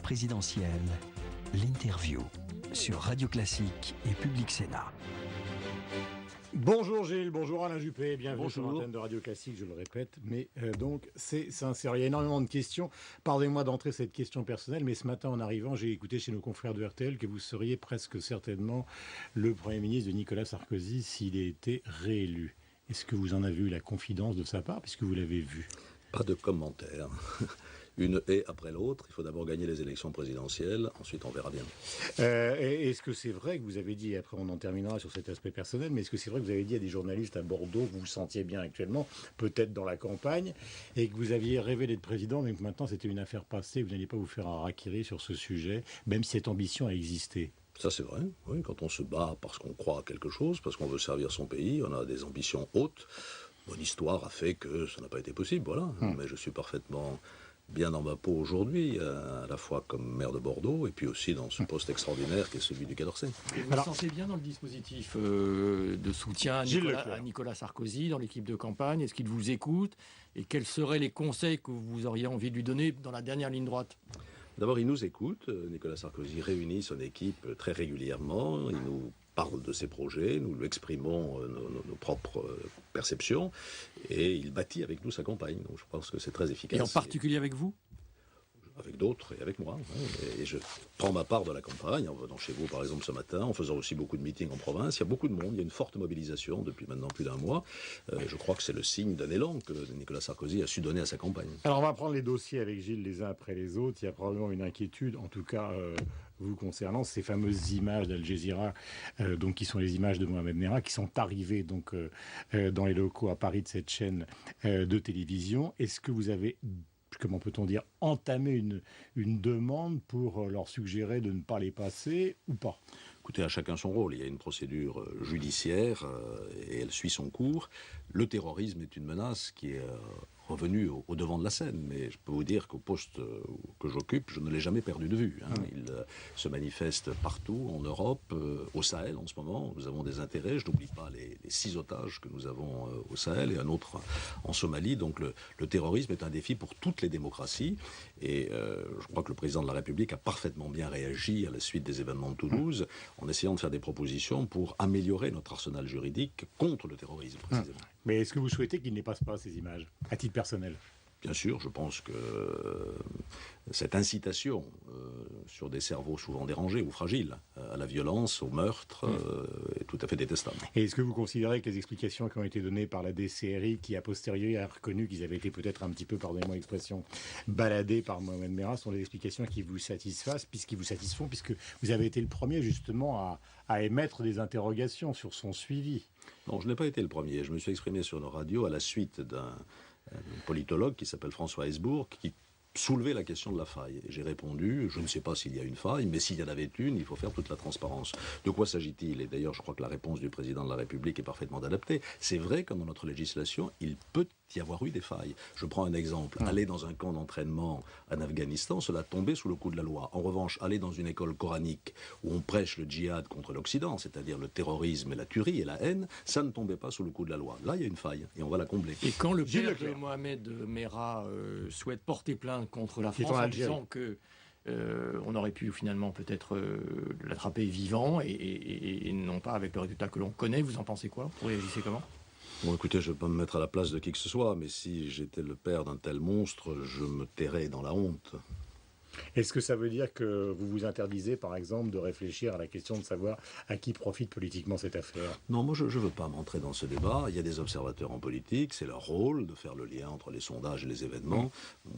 présidentielle, l'interview sur Radio Classique et Public Sénat. Bonjour Gilles, bonjour Alain Juppé, bienvenue sur Bonjour. l'antenne de Radio Classique, je le répète, mais donc c'est sincère. Il y a énormément de questions. Pardonnez-moi d'entrer cette question personnelle, mais ce matin en arrivant, j'ai écouté chez nos confrères de RTL que vous seriez presque certainement le Premier ministre de Nicolas Sarkozy s'il était réélu. Est-ce que vous en avez eu la confidence de sa part, puisque vous l'avez vu ? Pas de commentaires. Une haie après l'autre. Il faut d'abord gagner les élections présidentielles. Ensuite, on verra bien. Est-ce que c'est vrai que vous avez dit, et après on en terminera sur cet aspect personnel, mais est-ce que c'est vrai que vous avez dit à des journalistes à Bordeaux que vous vous sentiez bien actuellement, peut-être dans la campagne, et que vous aviez rêvé d'être président, mais que maintenant c'était une affaire passée, vous n'alliez pas vous faire harakiri sur ce sujet, même si cette ambition a existé ? Ça, c'est vrai. Oui, quand on se bat parce qu'on croit à quelque chose, parce qu'on veut servir son pays, on a des ambitions hautes. Mon histoire a fait que ça n'a pas été possible, voilà. Mais je suis parfaitement bien dans ma peau aujourd'hui, à la fois comme maire de Bordeaux et puis aussi dans ce poste extraordinaire qui est celui du Quai d'Orsay. Vous vous sentez bien dans le dispositif de soutien à Nicolas Sarkozy, dans l'équipe de campagne? Est-ce qu'il vous écoute? Et quels seraient les conseils que vous auriez envie de lui donner dans la dernière ligne droite? D'abord, il nous écoute. Nicolas Sarkozy réunit son équipe très régulièrement. Il nous parle de ses projets, nous lui exprimons nos propres perceptions, et il bâtit avec nous sa campagne. Donc je pense que c'est très efficace. Et en particulier avec vous? Avec d'autres et avec moi. Et je prends ma part de la campagne, en venant chez vous par exemple ce matin, en faisant aussi beaucoup de meetings en province. Il y a beaucoup de monde, il y a une forte mobilisation depuis maintenant plus d'un mois. Je crois que c'est le signe d'un élan que Nicolas Sarkozy a su donner à sa campagne. Alors on va prendre les dossiers avec Gilles les uns après les autres. Il y a probablement une inquiétude, en tout cas vous concernant, ces fameuses images d'Al Jazeera, donc qui sont les images de Mohamed Merah, qui sont arrivées donc dans les locaux à Paris de cette chaîne de télévision. Est-ce que vous avez, comment peut-on dire, entamé une demande pour leur suggérer de ne pas les passer ou pas? Écoutez, à chacun son rôle. Il y a une procédure judiciaire et elle suit son cours. Le terrorisme est une menace qui est revenue au devant de la scène. Mais je peux vous dire qu'au poste que j'occupe, je ne l'ai jamais perdu de vue. Il se manifeste partout, en Europe, au Sahel en ce moment. Nous avons des intérêts. Je n'oublie pas les 6 otages que nous avons au Sahel et un autre en Somalie. Donc le terrorisme est un défi pour toutes les démocraties. Et je crois que le président de la République a parfaitement bien réagi à la suite des événements de Toulouse, en essayant de faire des propositions pour améliorer notre arsenal juridique contre le terrorisme, précisément. Mais est-ce que vous souhaitez qu'il ne passe pas ces images, à titre personnel? Bien sûr, je pense que cette incitation sur des cerveaux souvent dérangés ou fragiles à la violence, au meurtre, est tout à fait détestable. Et est-ce que vous considérez que les explications qui ont été données par la DCRI, qui a posteriori a reconnu qu'ils avaient été peut-être un petit peu, pardonnez-moi l'expression, baladés par Mohamed Merah, sont des explications qui vous satisfont, puisque vous avez été le premier justement à émettre des interrogations sur son suivi? Non, je n'ai pas été le premier. Je me suis exprimé sur nos radios à la suite d'un politologue qui s'appelle François Hesbourg, qui soulevait la question de la faille. Et j'ai répondu, je ne sais pas s'il y a une faille, mais s'il y en avait une, il faut faire toute la transparence. De quoi s'agit-il? Et d'ailleurs, je crois que la réponse du président de la République est parfaitement adaptée. C'est vrai que dans notre législation, il peut y avoir eu des failles. Je prends un exemple. Aller dans un camp d'entraînement en Afghanistan, cela tombait sous le coup de la loi. En revanche, aller dans une école coranique où on prêche le djihad contre l'Occident, c'est-à-dire le terrorisme et la tuerie et la haine, ça ne tombait pas sous le coup de la loi. Là, il y a une faille et on va la combler. Et quand le père de Mohamed Merah souhaite porter plainte contre la France en disant que on aurait pu finalement peut-être l'attraper vivant et non pas avec le résultat que l'on connaît, vous en pensez quoi? Vous réagissez comment? Bon, écoutez, je ne vais pas me mettre à la place de qui que ce soit, mais si j'étais le père d'un tel monstre, je me tairais dans la honte. Est-ce que ça veut dire que vous vous interdisez, par exemple, de réfléchir à la question de savoir à qui profite politiquement cette affaire? Non, moi je ne veux pas m'entrer dans ce débat. Il y a des observateurs en politique, c'est leur rôle de faire le lien entre les sondages et les événements.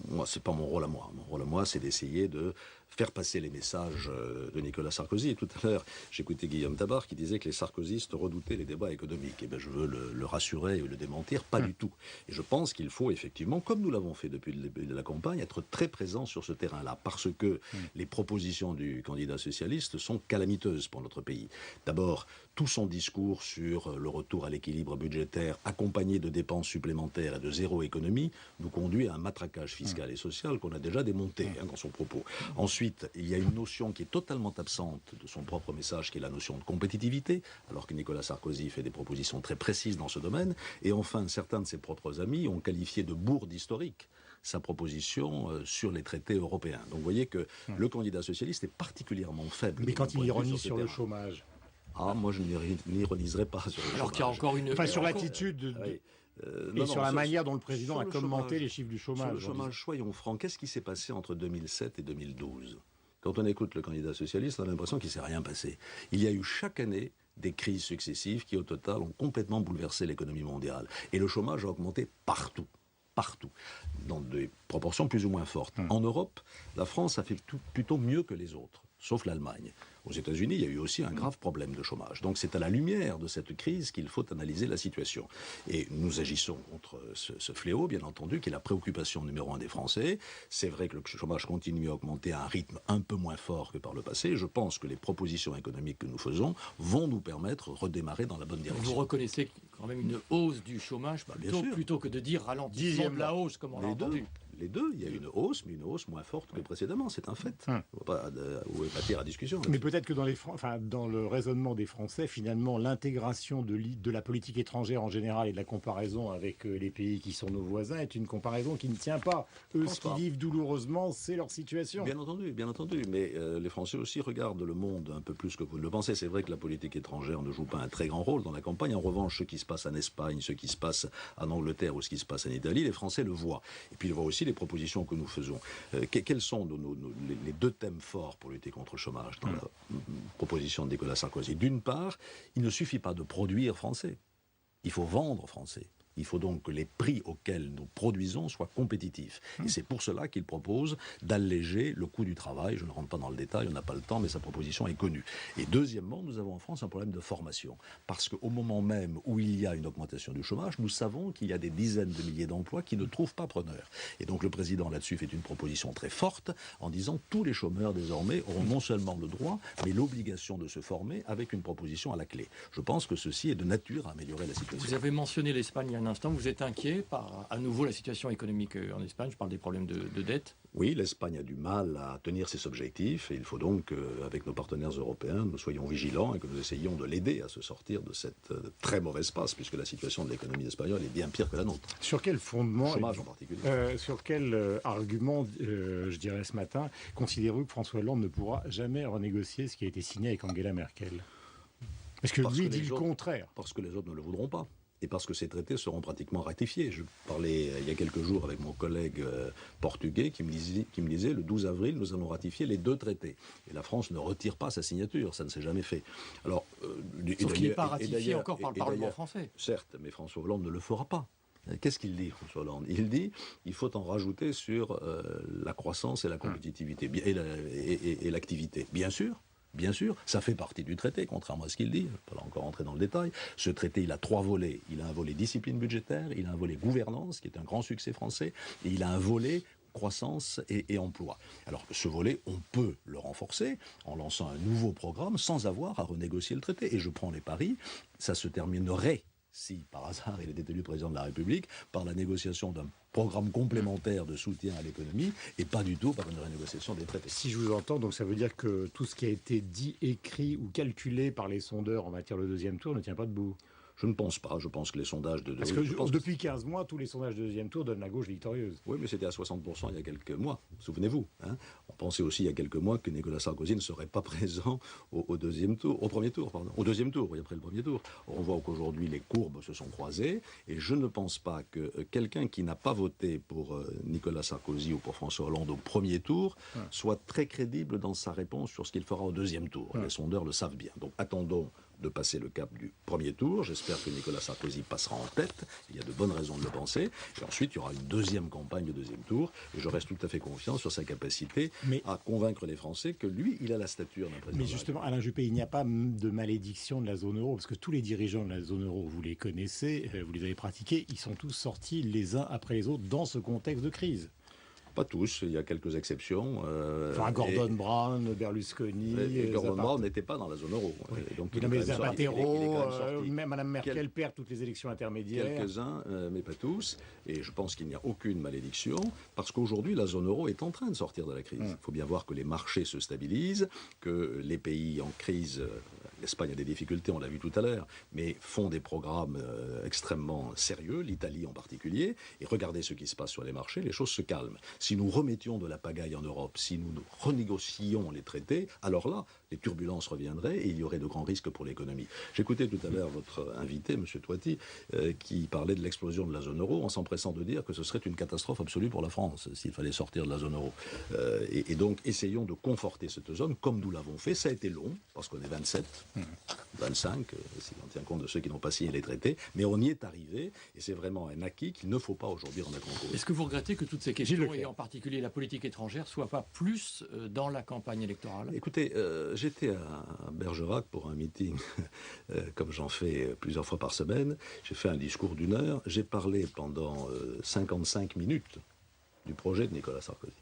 Moi, c'est pas mon rôle à moi. Mon rôle à moi, c'est d'essayer de faire passer les messages de Nicolas Sarkozy. Et tout à l'heure, j'écoutais Guillaume Tabar qui disait que les sarkozystes redoutaient les débats économiques. Eh bien, je veux le rassurer et le démentir, pas du tout. Et je pense qu'il faut effectivement, comme nous l'avons fait depuis le début de la campagne, être très présent sur ce terrain-là, parce que les propositions du candidat socialiste sont calamiteuses pour notre pays. D'abord, tout son discours sur le retour à l'équilibre budgétaire, accompagné de dépenses supplémentaires et de zéro économie, nous conduit à un matraquage fiscal et social qu'on a déjà démonté dans son propos. Ensuite, il y a une notion qui est totalement absente de son propre message, qui est la notion de compétitivité, alors que Nicolas Sarkozy fait des propositions très précises dans ce domaine. Et enfin, certains de ses propres amis ont qualifié de bourde historique sa proposition sur les traités européens. Donc vous voyez que le candidat socialiste est particulièrement faible. Mais quand il ironise sur le chômage... Ah, moi je n'ironiserai pas sur le chômage. Alors qu'il y a encore une... Enfin, sur l'attitude... sur la manière dont le président a commenté les chiffres du chômage. Sur le chômage, soyons francs, qu'est-ce qui s'est passé entre 2007 et 2012 ? Quand on écoute le candidat socialiste, on a l'impression qu'il ne s'est rien passé. Il y a eu chaque année des crises successives qui, au total, ont complètement bouleversé l'économie mondiale. Et le chômage a augmenté partout. Partout, dans des proportions plus ou moins fortes. En Europe, la France a fait plutôt mieux que les autres, sauf l'Allemagne. Aux États-Unis, il y a eu aussi un grave problème de chômage. Donc c'est à la lumière de cette crise qu'il faut analyser la situation. Et nous agissons contre ce fléau, bien entendu, qui est la préoccupation numéro 1 des Français. C'est vrai que le chômage continue à augmenter à un rythme un peu moins fort que par le passé. Je pense que les propositions économiques que nous faisons vont nous permettre de redémarrer dans la bonne direction. Vous reconnaissez quand même une hausse du chômage, plutôt que de dire ralentissement de la hausse, comme on l'a entendu. Les deux, il y a une hausse, mais une hausse moins forte que précédemment, c'est un fait. Il ne faut pas matière à discussion. Mais peut-être que dans le raisonnement des Français, finalement, l'intégration de la politique étrangère en général et de la comparaison avec les pays qui sont nos voisins est une comparaison qui ne tient pas. Eux, ce qu'ils vivent douloureusement, c'est leur situation. Bien entendu. Mais les Français aussi regardent le monde un peu plus que vous ne le pensez. C'est vrai que la politique étrangère ne joue pas un très grand rôle dans la campagne. En revanche, ce qui se passe en Espagne, ce qui se passe en Angleterre ou ce qui se passe en Italie, les Français le voient. Et puis ils voient aussi les propositions que nous faisons. Quels sont les deux thèmes forts pour lutter contre le chômage dans la proposition de Nicolas Sarkozy? D'une part, il ne suffit pas de produire français. Il faut vendre français. Il faut donc que les prix auxquels nous produisons soient compétitifs. Et c'est pour cela qu'il propose d'alléger le coût du travail. Je ne rentre pas dans le détail, on n'a pas le temps, mais sa proposition est connue. Et deuxièmement, nous avons en France un problème de formation. Parce qu'au moment même où il y a une augmentation du chômage, nous savons qu'il y a des dizaines de milliers d'emplois qui ne trouvent pas preneur. Et donc le président là-dessus fait une proposition très forte en disant tous les chômeurs désormais auront non seulement le droit, mais l'obligation de se former avec une proposition à la clé. Je pense que ceci est de nature à améliorer la situation. Vous avez mentionné l'Espagne il y a un instant. Vous êtes inquiet par, à nouveau, la situation économique en Espagne? Je parle des problèmes de dette. Oui, l'Espagne a du mal à tenir ses objectifs et il faut donc qu'avec nos partenaires européens, nous soyons vigilants et que nous essayions de l'aider à se sortir de cette très mauvaise passe, puisque la situation de l'économie espagnole est bien pire que la nôtre. Sur quel fondement, chômage en particulier, sur quel argument, je dirais ce matin, considérez-vous que François Hollande ne pourra jamais renégocier ce qui a été signé avec Angela Merkel? Parce que lui dit le contraire. Parce que les autres ne le voudront pas. Et parce que ces traités seront pratiquement ratifiés. Je parlais il y a quelques jours avec mon collègue portugais qui me disait le 12 avril, nous allons ratifier les 2 traités. Et la France ne retire pas sa signature, ça ne s'est jamais fait. Alors, sauf qu'il n'est pas ratifié encore par le Parlement français. Certes, mais François Hollande ne le fera pas. Qu'est-ce qu'il dit, François Hollande? Il dit qu'il faut en rajouter sur la croissance et la compétitivité et l'activité. Bien sûr, ça fait partie du traité, contrairement à ce qu'il dit. Je ne vais pas encore rentrer dans le détail. Ce traité, il a 3 volets. Il a un volet discipline budgétaire, il a un volet gouvernance, qui est un grand succès français, et il a un volet croissance et emploi. Alors, ce volet, on peut le renforcer en lançant un nouveau programme sans avoir à renégocier le traité. Et je prends les paris, ça se terminerait, si par hasard il était élu président de la République, par la négociation d'un programme complémentaire de soutien à l'économie et pas du tout par une renégociation des traités. Si je vous entends, donc ça veut dire que tout ce qui a été dit, écrit ou calculé par les sondeurs en matière de deuxième tour ne tient pas debout? Je ne pense pas. Je pense que les sondages de... Parce que depuis 15 mois, tous les sondages de deuxième tour donnent la gauche victorieuse. Oui, mais c'était à 60% il y a quelques mois. Souvenez-vous. On pensait aussi il y a quelques mois que Nicolas Sarkozy ne serait pas présent au deuxième tour, au premier tour, pardon. Au deuxième tour, oui, après le premier tour. On voit qu'aujourd'hui, les courbes se sont croisées. Et je ne pense pas que quelqu'un qui n'a pas voté pour Nicolas Sarkozy ou pour François Hollande au premier tour soit très crédible dans sa réponse sur ce qu'il fera au deuxième tour. Les sondeurs le savent bien. Donc attendons de passer le cap du premier tour. J'espère que Nicolas Sarkozy passera en tête. Il y a de bonnes raisons de le penser. Et ensuite, il y aura une deuxième campagne de deuxième tour. Et je reste tout à fait confiant sur sa capacité à convaincre les Français que lui, il a la stature d'un président. Mais justement, Alain Juppé, il n'y a pas de malédiction de la zone euro, parce que tous les dirigeants de la zone euro, vous les connaissez, vous les avez pratiqués, ils sont tous sortis les uns après les autres dans ce contexte de crise. Pas tous, il y a quelques exceptions. Gordon Brown, Berlusconi... Gordon Brown n'était pas dans la zone euro. Oui. Donc, mais Zapatero, même Mme Merkel perd toutes les élections intermédiaires. Quelques-uns, mais pas tous. Et je pense qu'il n'y a aucune malédiction, parce qu'aujourd'hui, la zone euro est en train de sortir de la crise. Il faut bien voir que les marchés se stabilisent, que les pays en crise l'Espagne a des difficultés, on l'a vu tout à l'heure, mais font des programmes extrêmement sérieux, l'Italie en particulier, et regardez ce qui se passe sur les marchés, les choses se calment. Si nous remettions de la pagaille en Europe, si nous renégocions les traités, alors là, les turbulences reviendraient et il y aurait de grands risques pour l'économie. J'écoutais tout à l'heure votre invité, M. Toiti, qui parlait de l'explosion de la zone euro en s'empressant de dire que ce serait une catastrophe absolue pour la France s'il fallait sortir de la zone euro. Et donc, essayons de conforter cette zone comme nous l'avons fait. Ça a été long, parce qu'on est 27, 25, si on tient compte de ceux qui n'ont pas signé les traités, mais on y est arrivé et c'est vraiment un acquis qu'il ne faut pas aujourd'hui remettre en cause. Est-ce que vous regrettez que toutes ces questions, et en particulier la politique étrangère, ne soient pas plus dans la campagne électorale ? Écoutez, j'étais à Bergerac pour un meeting, comme j'en fais plusieurs fois par semaine. J'ai fait un discours d'1 heure. J'ai parlé pendant 55 minutes du projet de Nicolas Sarkozy,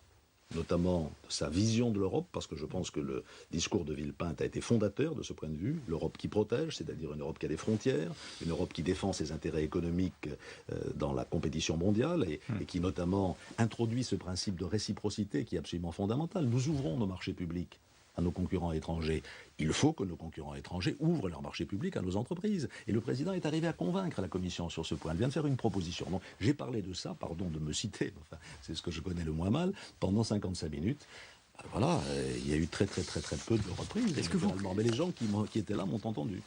notamment de sa vision de l'Europe, parce que je pense que le discours de Villepinte a été fondateur de ce point de vue. L'Europe qui protège, c'est-à-dire une Europe qui a des frontières, une Europe qui défend ses intérêts économiques dans la compétition mondiale et qui notamment introduit ce principe de réciprocité qui est absolument fondamental. Nous ouvrons nos marchés publics à nos concurrents étrangers. Il faut que nos concurrents étrangers ouvrent leurs marchés publics à nos entreprises. Et le président est arrivé à convaincre la Commission sur ce point. Elle vient de faire une proposition. Donc j'ai parlé de ça, pardon de me citer, enfin, c'est ce que je connais le moins mal, pendant 55 minutes. Voilà, il y a eu très peu de reprises. Est-ce que mais les gens qui étaient là m'ont entendu.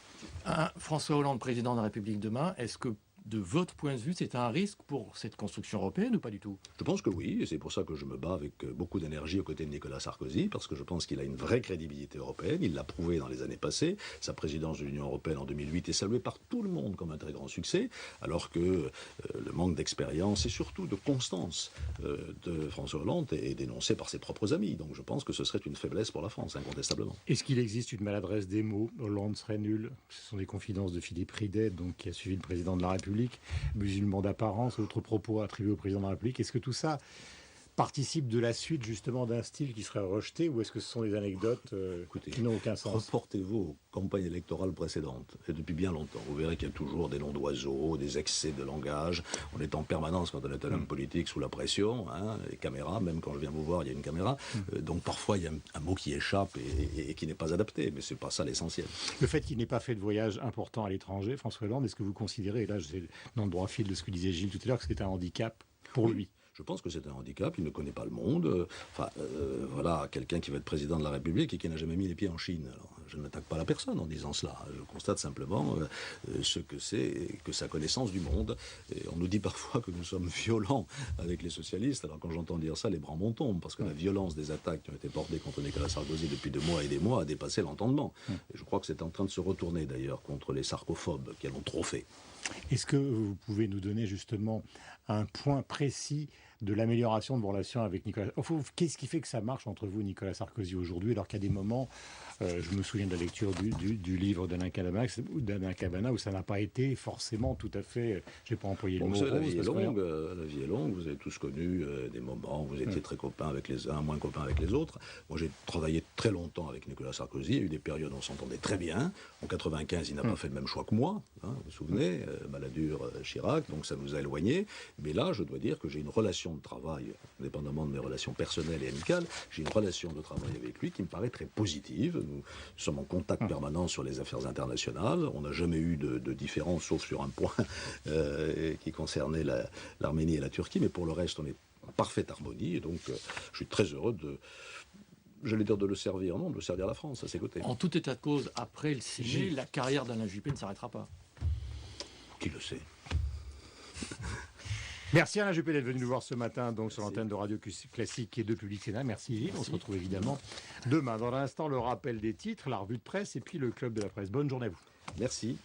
François Hollande, président de la République demain, est-ce que de votre point de vue, c'est un risque pour cette construction européenne ou pas du tout ? Je pense que oui, et c'est pour ça que je me bats avec beaucoup d'énergie aux côtés de Nicolas Sarkozy, parce que je pense qu'il a une vraie crédibilité européenne, il l'a prouvé dans les années passées, sa présidence de l'Union européenne en 2008 est saluée par tout le monde comme un très grand succès, alors que le manque d'expérience et surtout de constance de François Hollande est dénoncé par ses propres amis. Donc je pense que ce serait une faiblesse pour la France, incontestablement. Est-ce qu'il existe une maladresse des mots ? Hollande serait nul. Ce sont des confidences de Philippe Ridet, donc, qui a suivi le président de la République. Musulman d'apparence, autres propos attribués au président de la République. Est-ce que tout ça participe de la suite justement d'un style qui serait rejeté ou est-ce que ce sont des anecdotes qui n'ont aucun sens ? Reportez-vous aux campagnes électorales précédentes et depuis bien longtemps. Vous verrez qu'il y a toujours des noms d'oiseaux, des excès de langage. On est en permanence quand on est un homme politique sous la pression, les caméras, même quand je viens vous voir, il y a une caméra. Donc parfois il y a un mot qui échappe et qui n'est pas adapté, mais c'est pas ça l'essentiel. Le fait qu'il n'ait pas fait de voyage important à l'étranger, François Hollande, est-ce que vous considérez, et là c'est dans le droit fil de ce que disait Gilles tout à l'heure, que c'est un handicap pour lui ? Je pense que c'est un handicap, il ne connaît pas le monde. Voilà, quelqu'un qui va être président de la République et qui n'a jamais mis les pieds en Chine. Alors, je n'attaque pas la personne en disant cela. Je constate simplement ce que c'est que sa connaissance du monde. Et on nous dit parfois que nous sommes violents avec les socialistes. Alors quand j'entends dire ça, les bras m'en tombent, parce que la violence des attaques qui ont été portées contre Nicolas Sarkozy depuis des mois et des mois a dépassé l'entendement. Et je crois que c'est en train de se retourner d'ailleurs contre les sarcophobes qui en ont trop fait. Est-ce que vous pouvez nous donner justement un point précis de l'amélioration de vos relations avec Nicolas ? Qu'est-ce qui fait que ça marche entre vous et Nicolas Sarkozy aujourd'hui, alors qu'il y a des moments, je me souviens de la lecture du livre d'Alain Cabana, où ça n'a pas été forcément tout à fait, je n'ai pas employé le mot rose. La vie est longue, vous avez tous connu des moments où vous étiez très copains avec les uns, moins copains avec les autres. Moi j'ai travaillé très longtemps avec Nicolas Sarkozy, il y a eu des périodes où on s'entendait très bien. En 95, il n'a pas fait le même choix que moi, vous vous souvenez, Balladur, Chirac, donc ça nous a éloignés. Mais là, je dois dire que j'ai une relation de travail, indépendamment de mes relations personnelles et amicales, j'ai une relation de travail avec lui qui me paraît très positive. Nous sommes en contact permanent sur les affaires internationales. On n'a jamais eu de différence, sauf sur un point qui concernait l'Arménie et la Turquie. Mais pour le reste, on est en parfaite harmonie. Et donc, je suis très heureux de le servir. Non, de servir la France à ses côtés. En tout état de cause, après le CG, la carrière d'Alain Juppé ne s'arrêtera pas. Qui le sait ? Merci Alain Juppé d'être venu nous voir ce matin donc sur l'antenne de Radio Classique et de Public Sénat. Merci Gilles. On se retrouve évidemment demain. Dans l'instant, le rappel des titres, la revue de presse et puis le club de la presse. Bonne journée à vous. Merci.